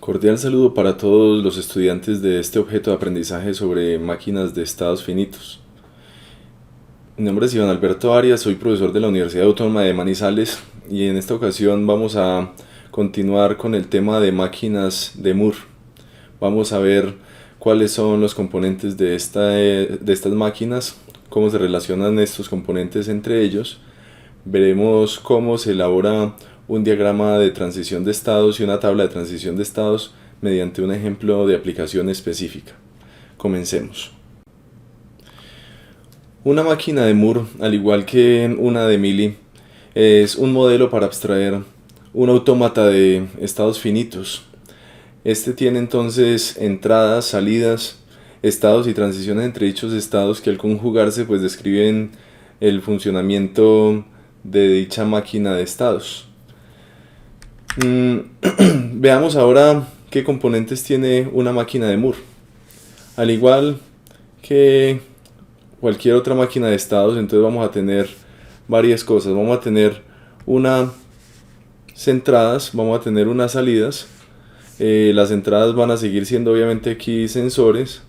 Cordial saludo para todos los estudiantes de este objeto de aprendizaje sobre máquinas de estados finitos. Mi nombre es Iván Alberto Arias, soy profesor de la Universidad Autónoma de Manizales y en esta ocasión vamos a continuar con el tema de máquinas de Moore. Vamos a ver cuáles son los componentes de estas máquinas, cómo se relacionan estos componentes entre ellos. Veremos cómo se elabora un diagrama de transición de estados y una tabla de transición de estados mediante un ejemplo de aplicación específica. Comencemos. Una máquina de Moore, al igual que una de Mealy, es un modelo para abstraer un autómata de estados finitos. Este tiene entonces entradas, salidas, estados y transiciones entre dichos estados que al conjugarse pues describen el funcionamiento de dicha máquina de estados. Veamos ahora qué componentes tiene una máquina de Moore. Al igual que cualquier otra máquina de estados, entonces vamos a tener varias cosas. Vamos a tener unas entradas, vamos a tener unas salidas. Las entradas van a seguir siendo obviamente aquí sensores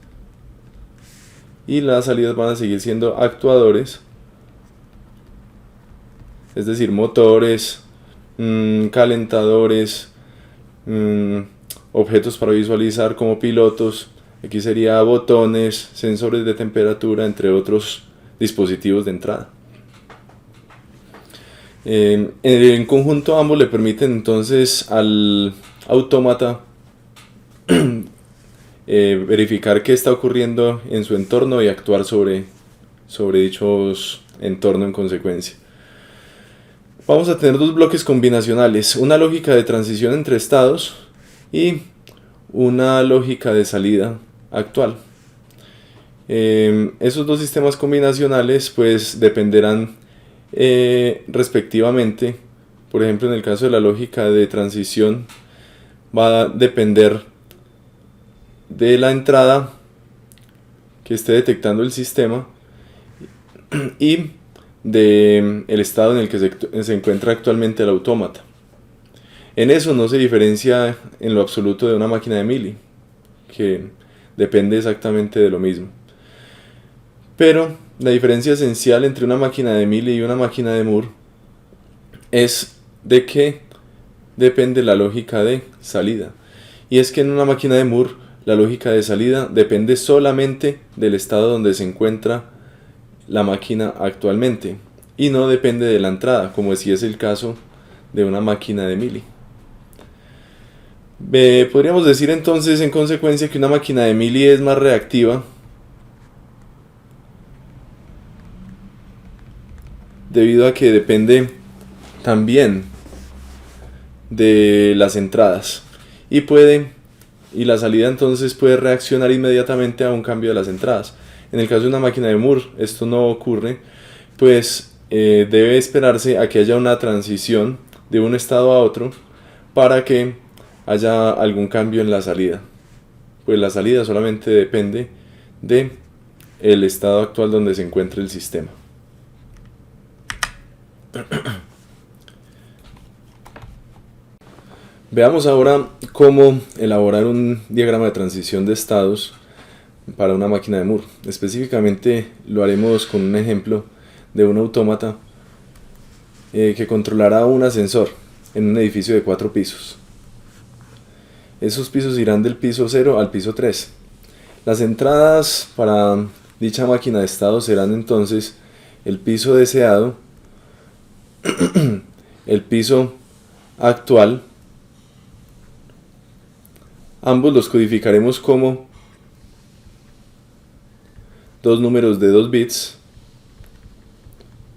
y las salidas van a seguir siendo actuadores, es decir, motores, calentadores, objetos para visualizar como pilotos. Aquí sería botones, sensores de temperatura, entre otros dispositivos de entrada. En conjunto ambos le permiten entonces al autómata verificar qué está ocurriendo en su entorno y actuar sobre dichos entornos en consecuencia. Vamos a tener dos bloques combinacionales, una lógica de transición entre estados y una lógica de salida actual. Esos dos sistemas combinacionales pues dependerán respectivamente. Por ejemplo, en el caso de la lógica de transición va a depender de la entrada que esté detectando el sistema y del estado en el que se encuentra actualmente el autómata. En eso no se diferencia en lo absoluto de una máquina de Mealy, que depende exactamente de lo mismo. Pero la diferencia esencial entre una máquina de Mealy y una máquina de Moore es de que depende la lógica de salida. Y es que en una máquina de Moore la lógica de salida depende solamente del estado donde se encuentra la máquina actualmente y no depende de la entrada, como si es el caso de una máquina de Mealy. Podríamos decir entonces en consecuencia que una máquina de Mealy es más reactiva debido a que depende también de las entradas y la salida entonces puede reaccionar inmediatamente a un cambio de las entradas. En el caso de una máquina de Moore esto no ocurre, pues debe esperarse a que haya una transición de un estado a otro para que haya algún cambio en la salida. Pues la salida solamente depende de el estado actual donde se encuentra el sistema. Veamos ahora cómo elaborar un diagrama de transición de estados para una máquina de Moore. Específicamente lo haremos con un ejemplo de un autómata que controlará un ascensor en un edificio de 4 pisos. Esos pisos irán del piso 0 al piso 3. Las entradas para dicha máquina de estados serán entonces el piso deseado, el piso actual. Ambos los codificaremos como dos números de 2 bits,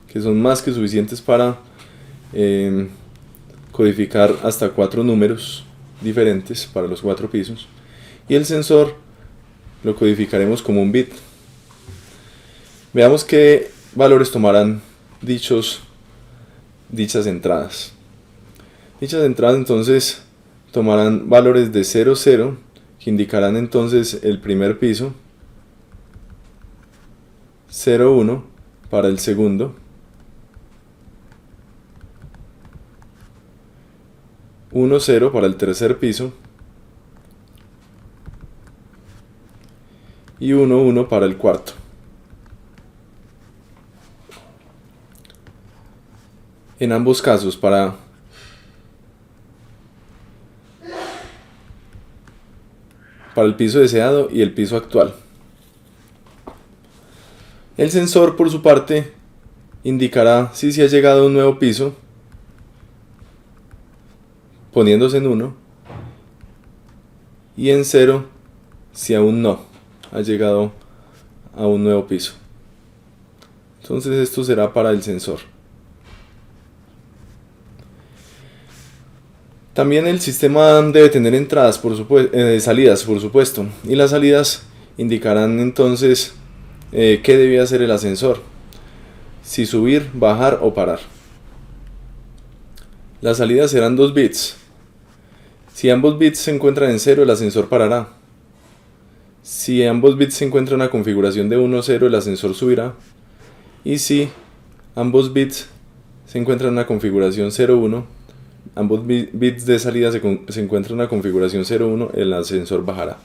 que son más que suficientes para codificar hasta 4 números diferentes para los 4 pisos, y el sensor lo codificaremos como un bit. Veamos qué valores tomarán dichas entradas. Dichas entradas entonces tomarán valores de 0, 0, que indicarán entonces el primer piso, 0, 1 para el segundo, 1, 0 para el tercer piso y 1, 1 para el cuarto. En ambos casos, para el piso deseado y el piso actual. El sensor, por su parte, indicará si se ha llegado a un nuevo piso, poniéndose en 1, y en 0 si aún no ha llegado a un nuevo piso. Entonces esto será para el sensor. También el sistema debe tener entradas, salidas, por supuesto, y las salidas indicarán entonces qué debe hacer el ascensor, si subir, bajar o parar. Las salidas serán 2 bits. Si ambos bits se encuentran en 0, el ascensor parará. Si ambos bits se encuentran en una configuración de 1, 0, el ascensor subirá. Y si ambos bits se encuentran en una configuración 0, 1, ambos bits de salida se encuentran en una configuración 0, 1, el ascensor bajará.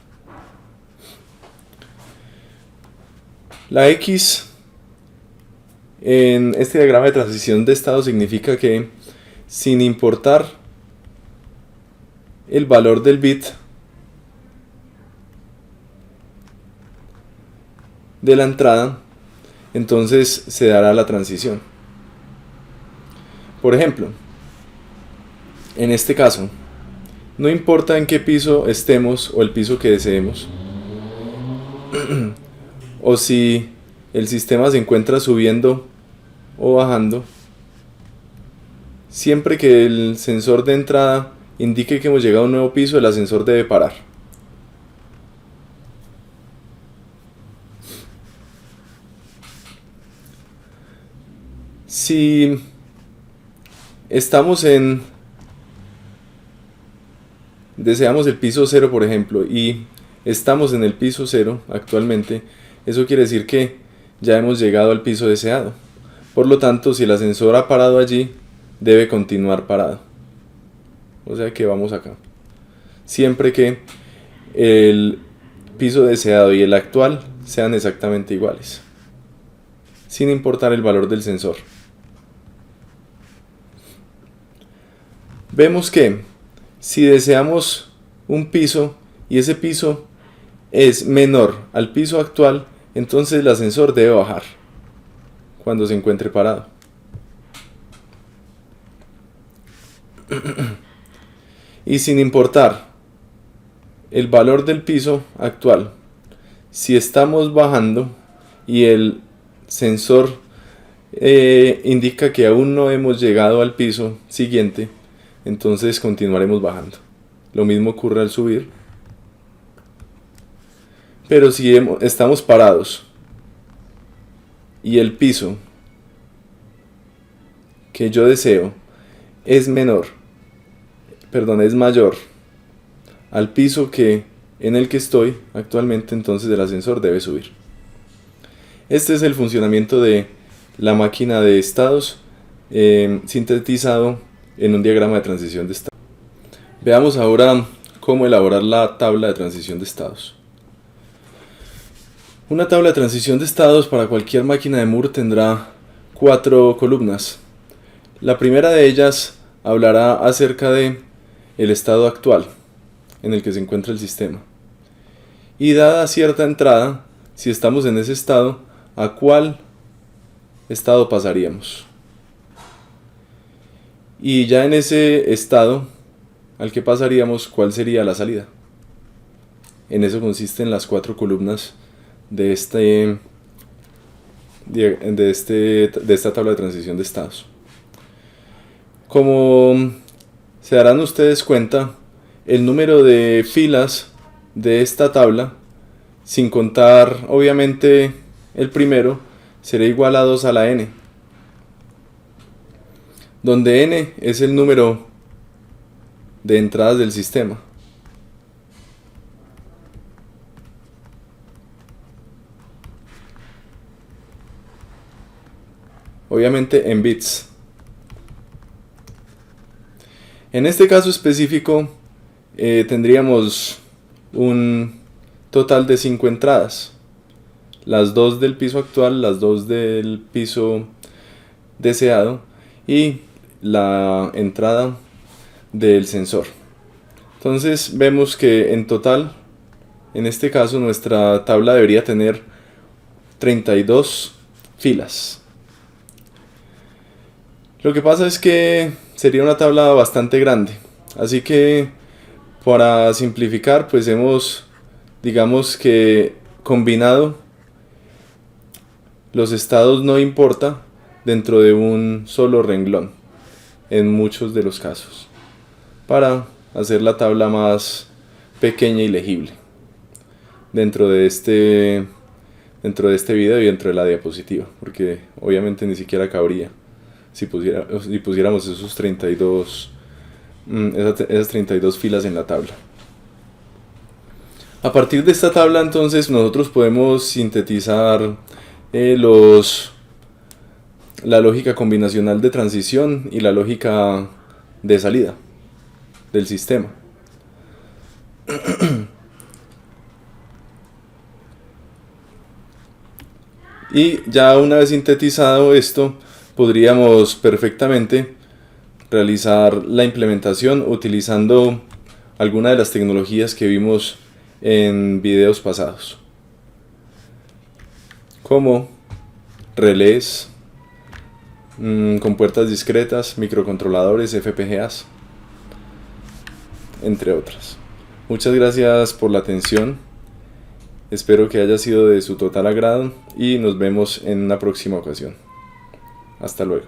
La X en este diagrama de transición de estado significa que, sin importar el valor del bit de la entrada, entonces se dará la transición. Por ejemplo, en este caso, no importa en qué piso estemos o el piso que deseemos, o si el sistema se encuentra subiendo o bajando, siempre que el sensor de entrada indique que hemos llegado a un nuevo piso, el ascensor debe parar. Si deseamos el piso 0, por ejemplo, y estamos en el piso 0 actualmente, eso quiere decir que ya hemos llegado al piso deseado. Por lo tanto, si el ascensor ha parado allí, debe continuar parado. O sea que vamos acá. Siempre que el piso deseado y el actual sean exactamente iguales, sin importar el valor del sensor. Vemos que si deseamos un piso y ese piso es menor al piso actual, entonces el ascensor debe bajar cuando se encuentre parado. Y sin importar el valor del piso actual, si estamos bajando y el sensor indica que aún no hemos llegado al piso siguiente, entonces continuaremos bajando. Lo mismo ocurre al subir. Pero si estamos parados y el piso que yo deseo es mayor al piso en el que estoy actualmente, entonces el ascensor debe subir. Este es el funcionamiento de la máquina de estados sintetizado en un diagrama de transición de estados. Veamos ahora cómo elaborar la tabla de transición de estados. Una tabla de transición de estados para cualquier máquina de Moore tendrá 4 columnas. La primera de ellas hablará acerca de el estado actual en el que se encuentra el sistema. Y dada cierta entrada, si estamos en ese estado, ¿a cuál estado pasaríamos? Y ya en ese estado al que pasaríamos, ¿cuál sería la salida? En eso consisten las 4 columnas de esta tabla de transición de estados. Como se darán ustedes cuenta, el número de filas de esta tabla, sin contar obviamente el primero, será igual a 2 a la n, donde n es el número de entradas del sistema. Obviamente en bits. En este caso específico tendríamos un total de 5 entradas. las dos del piso actual, las dos del piso deseado y la entrada del sensor. Entonces vemos que en total, en este caso, nuestra tabla debería tener 32 filas. Lo que pasa es que sería una tabla bastante grande, así que para simplificar, pues hemos, digamos que, combinado los estados no importa dentro de un solo renglón, en muchos de los casos, para hacer la tabla más pequeña y legible dentro de este video y dentro de la diapositiva, porque obviamente ni siquiera cabría si pusiéramos esos 32 esas 32 filas en la tabla. A partir de esta tabla, entonces, nosotros podemos sintetizar la lógica combinacional de transición y la lógica de salida del sistema. Y ya una vez sintetizado esto, podríamos perfectamente realizar la implementación utilizando alguna de las tecnologías que vimos en videos pasados, como relés, compuertas discretas, microcontroladores, FPGAs, entre otras. Muchas gracias por la atención, espero que haya sido de su total agrado y nos vemos en una próxima ocasión. Hasta luego.